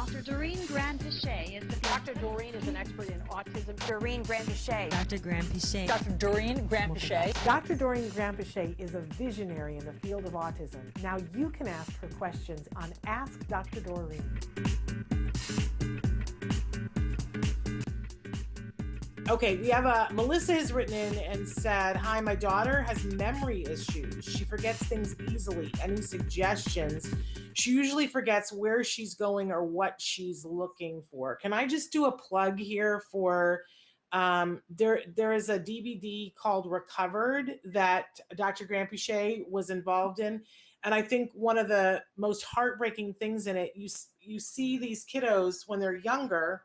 Dr. Doreen Granpeesheh is the Dr. Doreen is an expert in autism. Doreen Granpeesheh. Dr. Granpeesheh. Dr. Doreen Granpeesheh. Dr. Doreen Granpeesheh is a visionary in the field of autism. Now you can ask her questions on Ask Dr. Doreen. Okay, we have Melissa has written in and said, hi, my daughter has memory issues. She forgets things easily. Any suggestions? She usually forgets where she's going or what she's looking for. Can I just do a plug here for, there is a DVD called Recovered that Dr. Granpeesheh was involved in. And I think one of the most heartbreaking things in it, you see these kiddos when they're younger,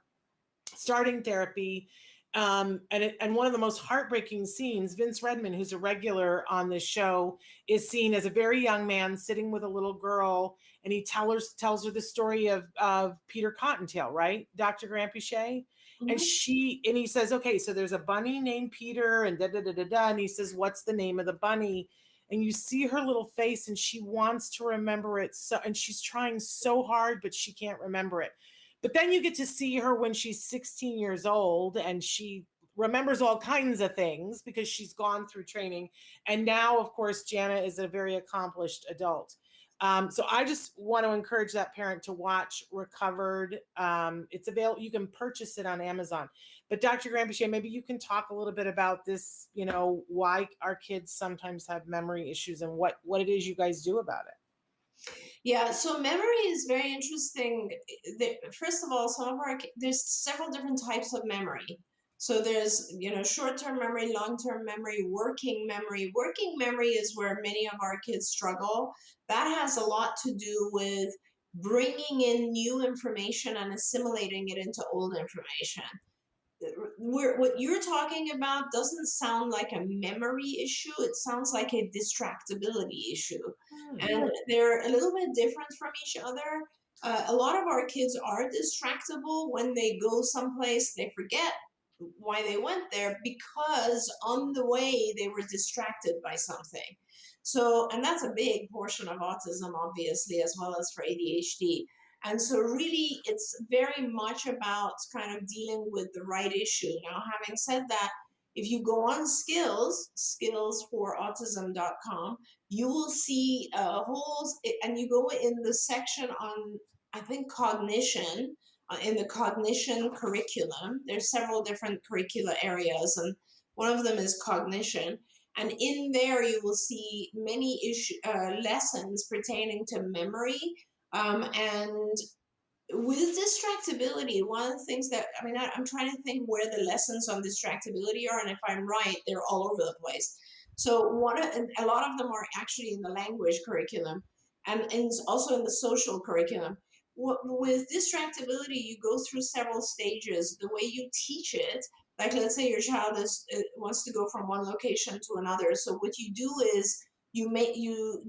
starting therapy, and one of the most heartbreaking scenes, Vince Redmond, who's a regular on this show, is seen as a very young man sitting with a little girl, and he tells her the story of Peter Cottontail, right, Dr. Granpeesheh? Mm-hmm. And he says, okay, so there's a bunny named Peter, and and he says, what's the name of the bunny? And you see her little face, and she wants to remember it, and she's trying so hard, but she can't remember it. But then you get to see her when she's 16 years old, and she remembers all kinds of things because she's gone through training. And now, of course, Jana is a very accomplished adult. So I just want to encourage that parent to watch Recovered. It's available. You can purchase it on Amazon. But Dr. Granpeesheh, maybe you can talk a little bit about this, why our kids sometimes have memory issues and what it is you guys do about it. Yeah, so memory is very interesting. First of all, there's several different types of memory. So there's, short-term memory, long-term memory, working memory. Working memory is where many of our kids struggle. That has a lot to do with bringing in new information and assimilating it into old information. What you're talking about doesn't sound like a memory issue. It sounds like a distractibility issue. And they're a little bit different from each other. A lot of our kids are distractible. When they go someplace, they forget why they went there because on the way they were distracted by something. So, and that's a big portion of autism, obviously, as well as for ADHD. And so really, it's very much about kind of dealing with the right issue. Now, having said that, if you go on skillsforautism.com, you will see a whole, and you go in the section on, I think, cognition, in the cognition curriculum. There's several different curricula areas, and one of them is cognition. And in there, you will see many lessons pertaining to memory. And with distractibility, one of the things that, I'm trying to think where the lessons on distractibility are, and if I'm right, they're all over the place. So a lot of them are actually in the language curriculum and also in the social curriculum. With distractibility, you go through several stages. The way you teach it, like let's say your child wants to go from one location to another. So what you do is you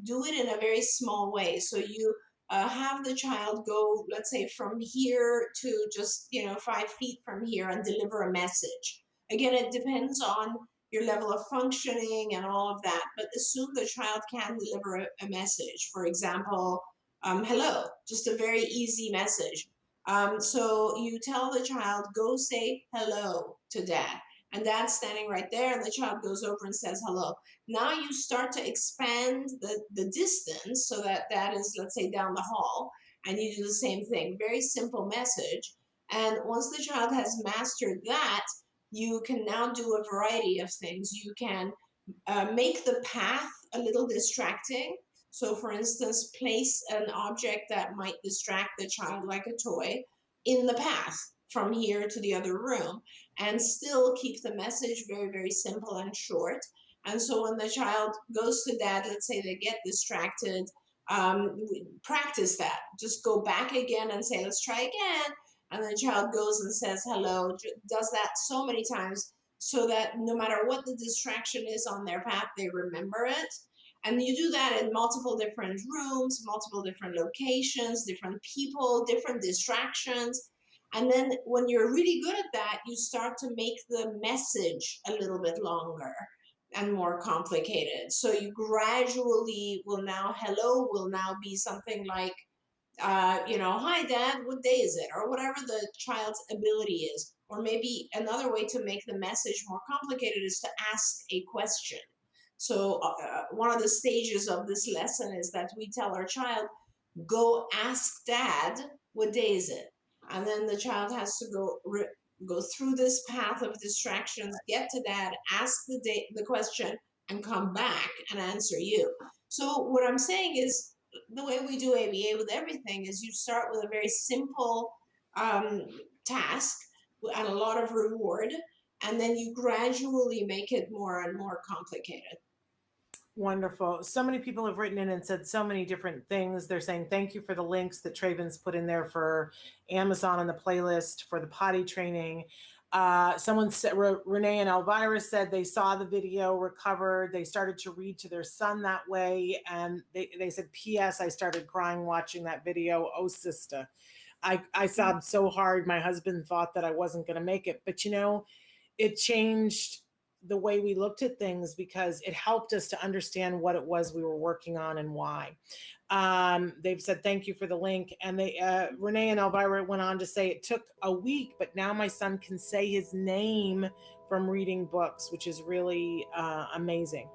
do it in a very small way. So you have the child go, let's say, from here to just 5 feet from here and deliver a message. Again, it depends on your level of functioning and all of that, but assume the child can deliver a message. For example, hello, just a very easy message. So you tell the child, go say hello to dad. And dad's standing right there, and the child goes over and says hello. Now you start to expand the distance so that dad is, let's say, down the hall, and you do the same thing. Very simple message. And once the child has mastered that, you can now do a variety of things. You can make the path a little distracting. So, for instance, place an object that might distract the child, like a toy, in the path from here to the other room, and still keep the message very, very simple and short. And so when the child goes to dad, let's say they get distracted, practice that. Just go back again and say, let's try again. And the child goes and says hello, does that so many times so that no matter what the distraction is on their path, they remember it. And you do that in multiple different rooms, multiple different locations, different people, different distractions. And then when you're really good at that, you start to make the message a little bit longer and more complicated. So you gradually hello will now be something like, Hi dad, what day is it? Or whatever the child's ability is. Or maybe another way to make the message more complicated is to ask a question. So, one of the stages of this lesson is that we tell our child, go ask dad, what day is it? And then the child has to go through this path of distractions, get to dad, ask the question, and come back and answer you. So what I'm saying is, the way we do ABA with everything is you start with a very simple um, task and a lot of reward, and then you gradually make it more and more complicated. Wonderful. So many people have written in and said so many different things. They're saying thank you for the links that Traven's put in there for Amazon and the playlist for the potty training. Someone said, Renee and Elvira said they saw the video, recovered. They started to read to their son that way. And they said, P.S. I started crying watching that video. Oh, sister. I sobbed so hard. My husband thought that I wasn't going to make it. But, it changed the way we looked at things because it helped us to understand what it was we were working on and why. They've said thank you for the link, and Renee and Elvira went on to say it took a week, but now my son can say his name from reading books, which is really amazing.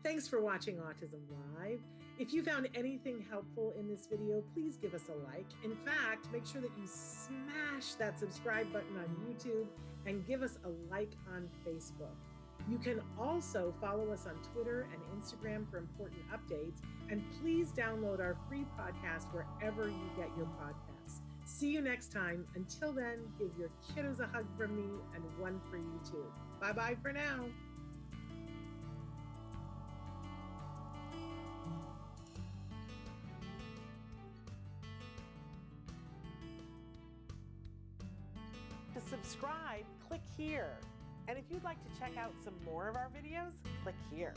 Thanks for watching Autism Live. If you found anything helpful in this video, please give us a like. In fact, make sure that you smash that subscribe button on YouTube and give us a like on Facebook. You can also follow us on Twitter and Instagram for important updates. And please download our free podcast wherever you get your podcasts. See you next time. Until then, give your kiddos a hug from me and one for you too. Bye-bye for now. To subscribe, click here. And if you'd like to check out some more of our videos, click here.